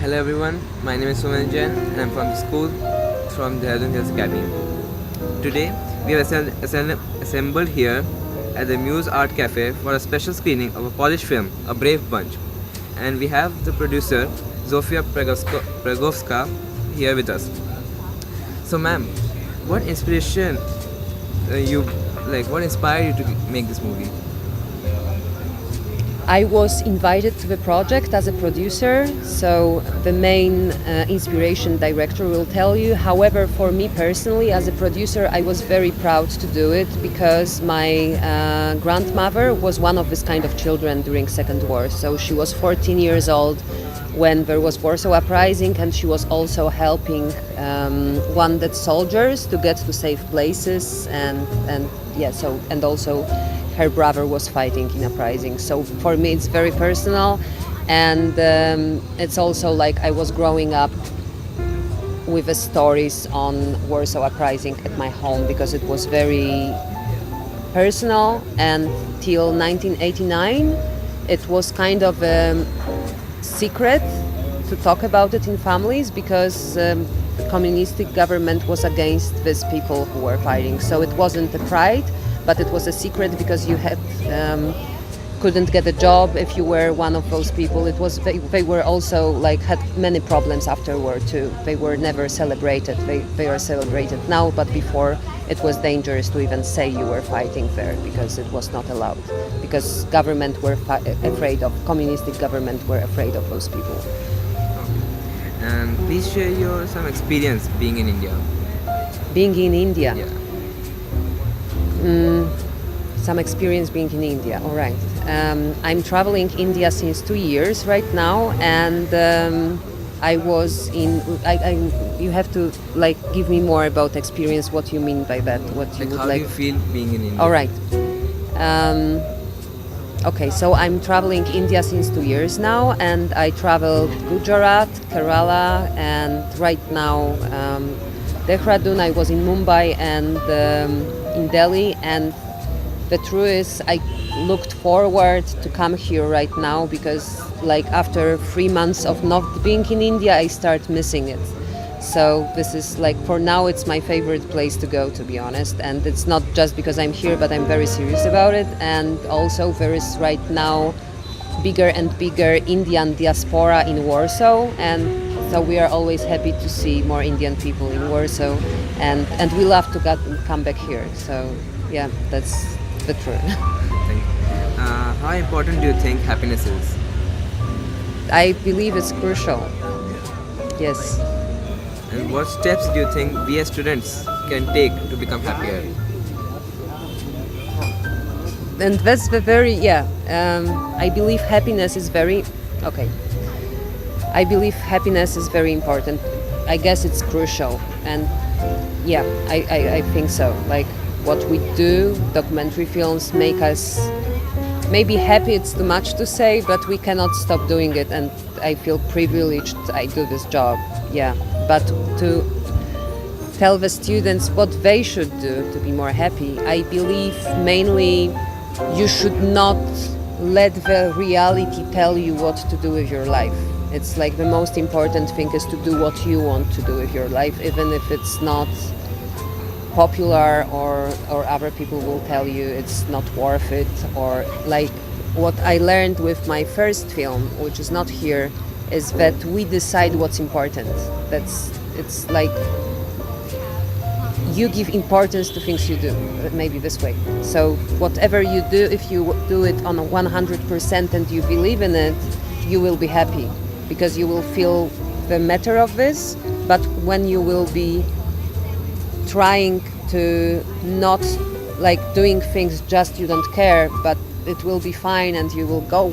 Hello everyone, my name is Suman Jain and I'm from the school from Dehradun Hills Academy. Today we have assembled here at the Muse Art Cafe for a special screening of a Polish film, A Brave Bunch. And we have the producer Sofia Pregowska here with us. So ma'am, what inspiration what inspired you to make this movie? I was invited to the project as a producer, so the main inspiration director will tell you. However, for me personally, as a producer, I was very proud to do it because my grandmother was one of this kind of children during Second War. So she was 14 years old when there was Warsaw Uprising, and she was also helping wounded soldiers to get to safe places, and also her brother was fighting in uprising. So for me it's very personal, and it's also like I was growing up with the stories on Warsaw Uprising at my home because it was very personal, and till 1989 it was kind of a secret to talk about it in families because the communistic government was against these people who were fighting. So it wasn't a pride, but it was a secret because you had couldn't get a job if you were one of those people. It was they were also like had many problems after war too. They were never celebrated. They are celebrated now, but before it was dangerous to even say you were fighting there because it was not allowed. Because government were afraid of communistic government were afraid of those people. And please share your some experience being in India. Being in India. Yeah. Some experience being in India. All right. I'm traveling India since 2 years right now, and I was in. You have to like give me more about experience. What you mean by that? What you Like would how like? do you feel being in India? All right. Okay, so I'm traveling India since 2 years now, and I traveled Gujarat, Kerala, and right now Dehradun. I was in Mumbai and in Delhi, and the truth is I looked forward to come here right now because like after 3 months of not being in India, I start missing it. So this is like for now it's my favorite place to go, to be honest, and it's not just because I'm here, but I'm very serious about it. And also there is right now bigger and bigger Indian diaspora in Warsaw, and so we are always happy to see more Indian people in Warsaw, and we love to come back here. So yeah, that's the truth. Thank you. How important do you think happiness is? I believe it's crucial. Yes. And what steps do you think we as students can take to become happier? And that's the very I believe happiness is very okay. I believe happiness is very important. I guess it's crucial, and yeah, I think so. Like what we do, documentary films make us maybe happy. It's too much to say, but we cannot stop doing it, and I feel privileged. I do this job. Yeah, but to tell the students what they should do to be more happy, I believe mainly you should not let the reality tell you what to do with your life. It's like the most important thing is to do what you want to do with your life, even if it's not popular or other people will tell you it's not worth it. Or like what I learned with my first film, which is not here, is that we decide what's important. It's like you give importance to things you do, maybe this way. So whatever you do, if you do it on 100% and you believe in it, you will be happy because you will feel the matter of this. But when you will be trying to not like doing things just you don't care, but it will be fine and you will go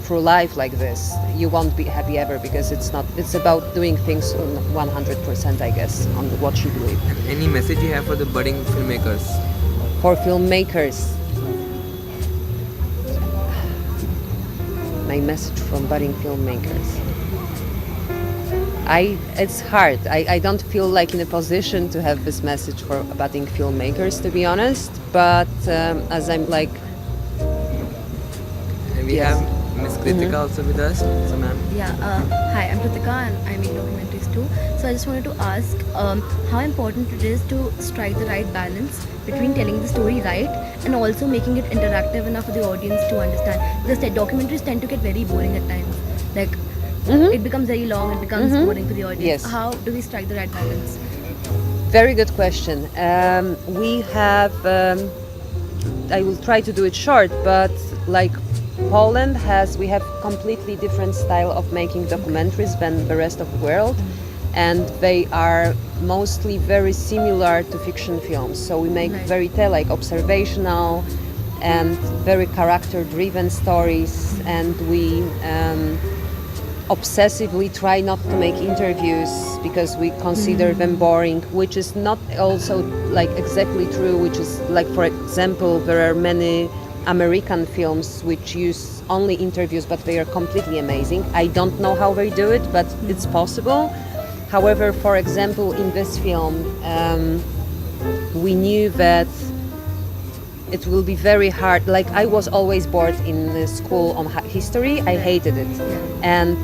through life like this, you won't be happy ever because it's about doing things on 100%, I guess, on what you believe. Any message you have for the budding filmmakers? For filmmakers, my message from budding filmmakers. It's hard. I don't feel like in a position to have this message for budding filmmakers, to be honest. But as I'm like, And we Yes. have Miss Kritika also with us. So, ma'am. Yeah, hi, I'm Kritika and I make documentaries too. So I just wanted to ask how important it is to strike the right balance between telling the story right and also making it interactive enough for the audience to understand. Because the documentaries tend to get very boring at times. Like, it becomes very long, it becomes boring for the audience. Yes. How do we strike the right balance? Very good question. We have, I will try to do it short, but like Poland we have completely different style of making documentaries than the rest of the world. And they are mostly very similar to fiction films. So we make Right. very like observational and very character-driven stories, and we obsessively try not to make interviews because we consider them boring, which is not also like exactly true, which is like, for example, there are many American films which use only interviews, but they are completely amazing. I don't know how they do it, but it's possible. However, for example, in this film, we knew that it will be very hard. Like, I was always bored in school on history. I hated it, and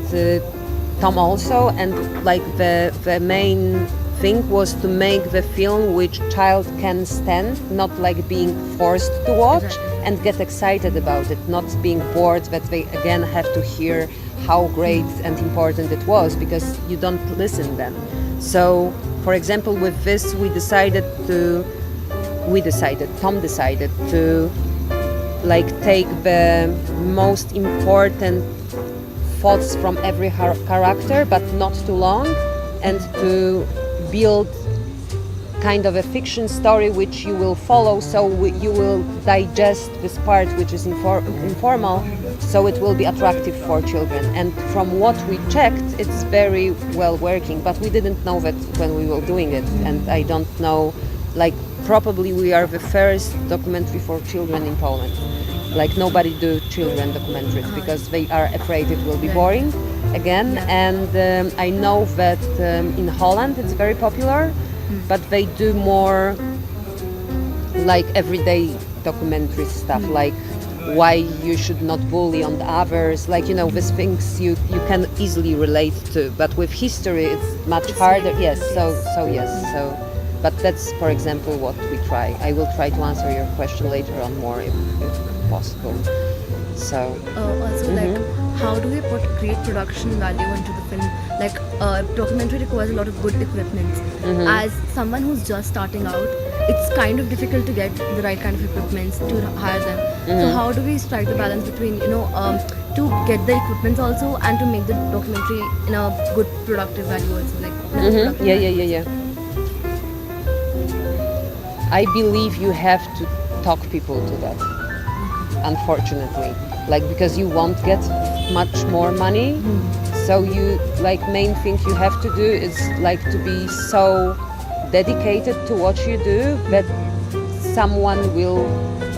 Tom also. And like the main thing was to make the film which child can stand, not like being forced to watch, Exactly. and get excited about it, not being bored that they again have to hear how great and important it was, because you don't listen then. So, for example, with this, Tom decided to like take the most important thoughts from every character, but not too long, and to build kind of a fiction story which you will follow, so you will digest this part which is informal, so it will be attractive for children. And from what we checked, it's very well working, but we didn't know that when we were doing it. And I don't know, like, probably we are the first documentary for children in Poland. Like, nobody do children documentaries because they are afraid it will be boring again. And I know that in Holland it's very popular, but they do more like everyday documentary stuff, like why you should not bully on the others, like, you know, these things you can easily relate to. But with history it's much harder. Yes, so but that's, for example, what we try. I will try to answer your question later on more if possible. So Also, like, how do we create production value into the film? Like, documentary requires a lot of good equipment. As someone who's just starting out, it's kind of difficult to get the right kind of equipment to hire them. So how do we strike the balance between, to get the equipment also and to make the documentary in a good productive value also, like productive value? yeah. I believe you have to talk people to that, unfortunately, like, because you won't get much more money. So you, like, main thing you have to do is like to be so dedicated to what you do that someone will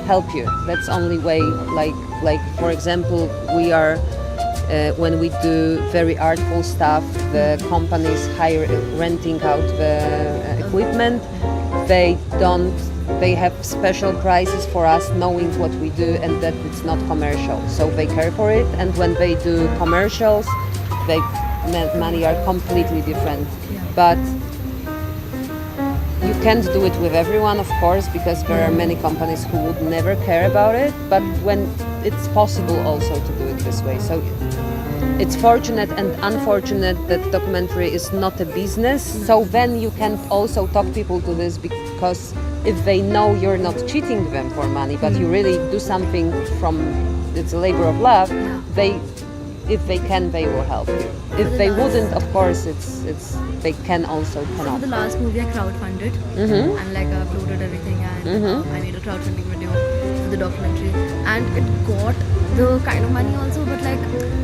help you. That's only way. Like for example, we are when we do very artful stuff, the companies renting out the equipment. They have special prices for us, knowing what we do and that it's not commercial. So they care for it. And when they do commercials, money are completely different. But you can't do it with everyone, of course, because there are many companies who would never care about it. But when it's possible also to do it this way. So it's fortunate and unfortunate that documentary is not a business. So then you can also talk people to this, because if they know you're not cheating them for money, but you really do something from, it's a labor of love, if they can, they will help you. If they wouldn't, of course, they can also So cannot. for the last movie, I crowdfunded and like I uploaded everything, and I made a crowdfunding video for the documentary, and it got the kind of money also. But like,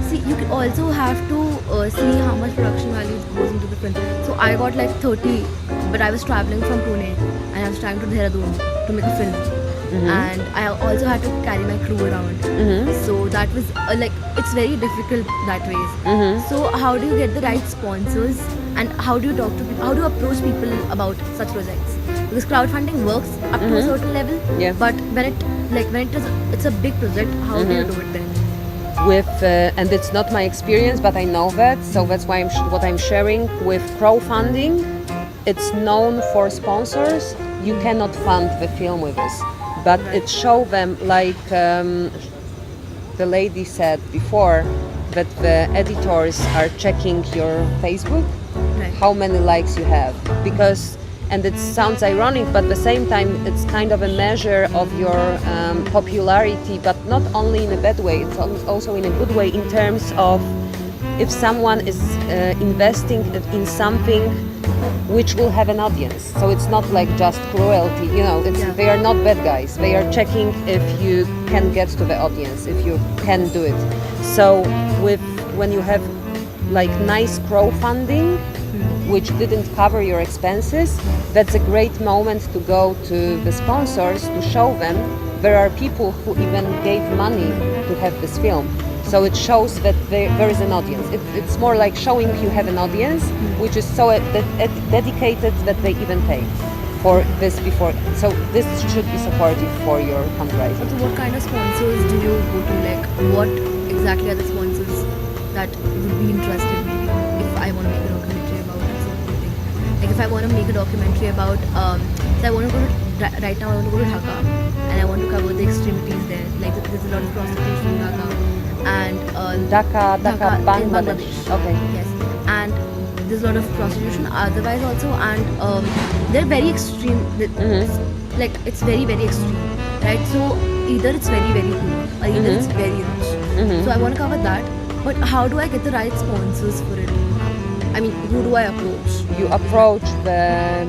see, you also have to see how much production value goes into the film. So I got like 30, but I was traveling from Pune and I was traveling to Dehradun to make a film. And I also had to carry my crew around. So that was like, it's very difficult that way. So how do you get the right sponsors, and how do you talk to people, how do you approach people about such projects? Because crowdfunding works up to a certain level, Yeah. but when it's a big project, how do you do it then? with and it's not my experience, but I know that, so that's why what I'm sharing with crowdfunding. It's known for sponsors. You cannot fund the film with this, but it show them like the lady said before that the editors are checking your Facebook, Right. how many likes you have, because and it sounds ironic, but at the same time it's kind of a measure of your popularity, but not only in a bad way, it's also in a good way in terms of if someone is investing in something which will have an audience. So it's not like just cruelty, you know, they are not bad guys. They are checking if you can get to the audience, if you can do it. So when you have like nice crowdfunding, which didn't cover your expenses, that's a great moment to go to the sponsors to show them there are people who even gave money to have this film. So it shows that there is an audience. It's more like showing you have an audience, which is so dedicated that they even pay for this before. So this should be supportive for your fundraising. So what kind of sponsors do you go to? Like, what exactly are the sponsors that would be interested maybe if I want to make a documentary about that sort of thing? Like if I want to make a documentary about, so I want to go to, right now I want to go to Dhaka and I want to cover the extremities there. Like there's a lot of prostitution in Dhaka and Dhaka, in Bangladesh. Okay. Yes, and there's a lot of prostitution otherwise also, and they're very extreme. Like it's very very extreme, right? So either it's very very poor or either it's very rich. So I want to cover that, but how do I get the right sponsors for it? I mean, who do I approach? You approach the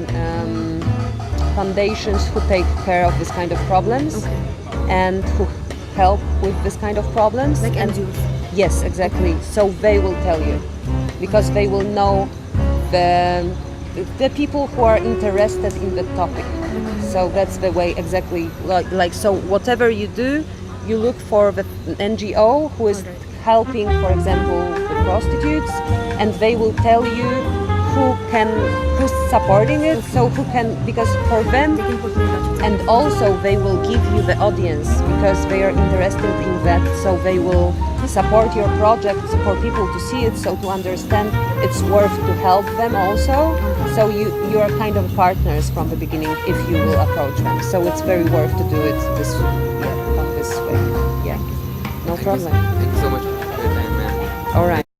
foundations who take care of this kind of problems and who help with this kind of problems. Like and NGOs. Yes, exactly. So they will tell you because they will know the people who are interested in the topic. So that's the way exactly. Like so, whatever you do, you look for the NGO who is helping, for example, the prostitutes, and they will tell you who's supporting it. So who can, because for them, They can put me in touch with and also they will give you the audience because they are interested in that. So they will support your project for people to see it, so to understand it's worth to help them also. So you are kind of partners from the beginning if you will approach them. So it's very worth to do it this way. Yeah, no problem. Thank you so much for your time, man. All right.